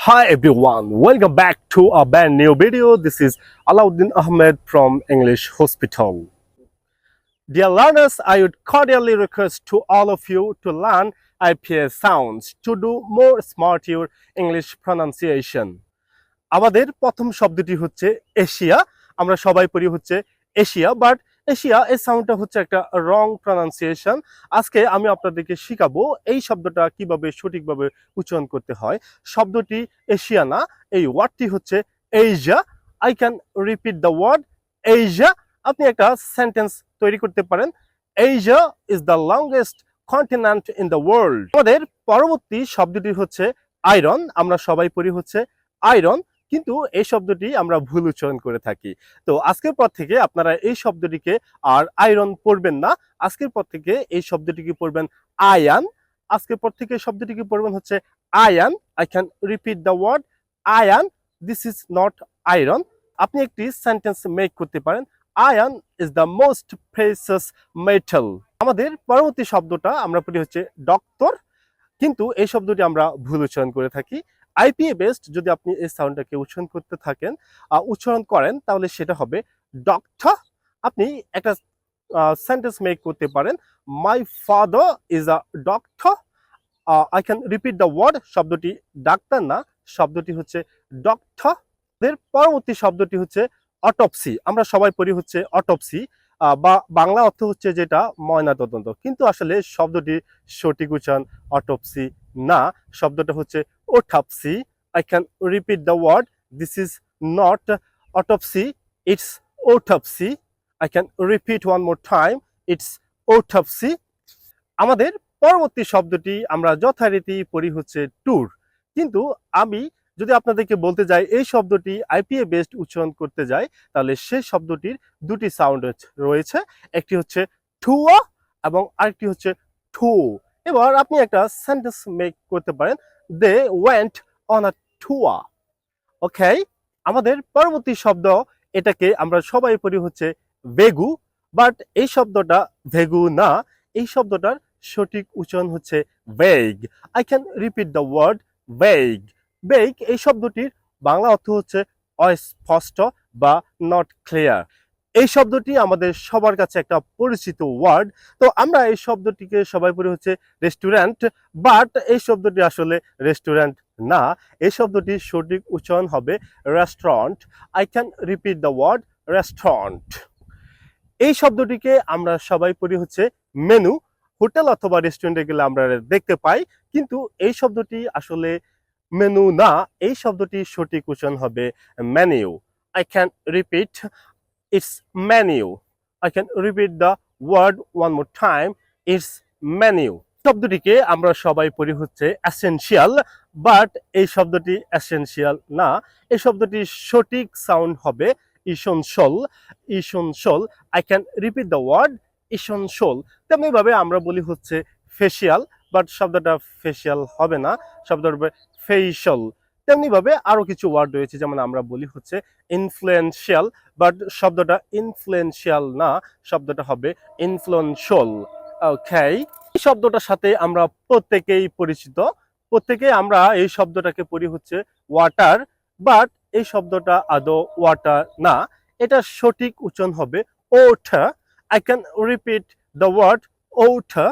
Hi everyone, welcome back to a brand new video. This is Alauddin Ahmed from English Hospital. Dear learners, I would cordially request to all of you to learn IPS sounds to do more smart your English pronunciation. আমাদের প্রথম শব্দটি হচ্ছে Asia. আমরা সবাই পড়ি হচ্ছে Asia, but Asia এই সাউন্ডটা হচ্ছে একটা রং প্রনাউন্সিয়েশন। আজকে আমি আপনাদেরকে শিখাবো এই শব্দটা কিভাবে সঠিকভাবে উচ্চারণ করতে হয়। শব্দটি এশিয়া না, এই ওয়ার্ডটি হচ্ছে Asia. I can repeat the word Asia. আপনি একটা সেন্টেন্স তৈরি করতে পারেন, Asia is the longest continent in the world. আমাদের পরবর্তী শব্দটি হচ্ছে আয়রন। আমরা সবাই পড়ি হচ্ছে আয়রন, কিন্তু এই শব্দটি আমরা ভুল উচ্চারণ করে থাকি। তো আজকের পর থেকে আপনারা এই শব্দটিকে আর আয়রন পড়বেন না। আজকের পর থেকে এই শব্দটিকে পড়বেন আয়ান। আজকের পর থেকে শব্দটিকে পড়বেন হচ্ছে iron. I can repeat the word iron. This is not iron. আপনি একটি সেন্টেন্স মেক করতে পারেন, iron is the most precious metal. আমাদের পরবর্তী শব্দটা আমরা পড়ি হচ্ছে ডক্টর, কিন্তু এই শব্দটি আমরা ভুল উচ্চারণ করে থাকি। আইপিএ বেসড যদি আপনি এই সাউন্ডটাকে উচ্চারণ করেন তাহলে সেটা হবে ডক্টর। আপনি একটা সেন্টেন্স মেক করতে পারেন, my father is a doctor. I can repeat the word, শব্দটি ডাক্তার না, শব্দটি হচ্ছে ডক্টর। এর পরবর্তী শব্দটি হচ্ছে অটপসি। আমরা সবাই পড়ি হচ্ছে অটপসি, বা বাংলা অর্থ হচ্ছে যেটা ময়নাতদন্ত, কিন্তু আসলে শব্দটি সঠিক উচ্চারণ অটপসি না, শব্দটা হচ্ছে autopsy. I can repeat the word, this is not autopsy, it's autopsy. I can repeat one more time, it's autopsy. আমাদের পরবর্তী শব্দটি আমরা যথারীতি পড়ি হচ্ছে ট্যুর, কিন্তু আমি যদি আপনাদেরকে বলতে যাই এই শব্দটি আইপিএ বেসড উচ্চারণ করতে যাই তাহলে সেই শব্দটির দুটি সাউন্ড রয়েছে, একটি হচ্ছে ঠুয়া এবং আরেকটি হচ্ছে ঠু। এবার আপনি একটা সেন্টেন্স মেক করতে পারেন, দে ওয়েন্ট অন আ টুয়া। ওকে, আমাদের পরবর্তী শব্দ, এটাকে আমরা সবাই পড়ি হচ্ছে ভেগু, বাট এই শব্দটা ভেগু না, এই শব্দটার সঠিক উচ্চারণ হচ্ছে veg. I can repeat the word veg. Veg এই শব্দটির বাংলা অর্থ হচ্ছে অস্পষ্ট বা নট ক্লিয়ার। এই শব্দটি আমাদের সবার কাছে একটা পরিচিত ওয়ার্ড। তো আমরা এই শব্দটিকে সবাই পড়ি হচ্ছে রেস্টুরেন্ট, বাট এই শব্দটি আসলে রেস্টুরেন্ট না, এই শব্দটির সঠিক উচ্চারণ হবে restaurant. I can repeat the word restaurant. এই শব্দটিকে আমরা সবাই পড়ি হচ্ছে মেনু। হোটেল অথবা রেস্টুরেন্টে গেলে আমরা দেখতে পাই, কিন্তু এই শব্দটি আসলে মেনু না, এই শব্দটির সঠিক উচ্চারণ হবে menu. I can repeat, it's menu. I can repeat the word one more time, it's menu. শব্দটিকে আমরা সবাই পড়ি হচ্ছে এসেনশিয়াল, বাট এই শব্দটি এসেনশিয়াল না, এই শব্দটির সঠিক সাউন্ড হবে essential. Essential. I can repeat the word essential. তেমনিভাবে আমরা বলি হচ্ছে ফেসিয়াল, বাট শব্দটা ফেসিয়াল হবে না, শব্দটা হবে ফেইশাল। তেমনিভাবে আরো কিছু ওয়ার্ড রয়েছে, যেমন আমরা বলি হচ্ছে ইনফ্লুয়েন্সিয়াল, বাট শব্দটা ইনফ্লুয়েন্সিয়াল না, শব্দটা হবে ইনফ্লুয়েন্সিয়াল। ওকে, এই শব্দটার সাথে আমরা প্রত্যেকেই পরিচিত, প্রত্যেকেই আমরা এই শব্দটাকে পড়ি হচ্ছে ওয়াটার, বাট এই শব্দটা আদৌ ওয়াটার না, এটা সঠিক উচ্চারণ হবে ওঠা। I can repeat the word otter.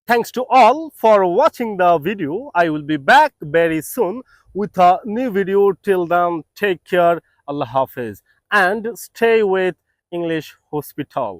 Thanks to all for watching the video. I will be back very soon with a new video. Till then, take care. Allah Hafiz and stay with English Hospital.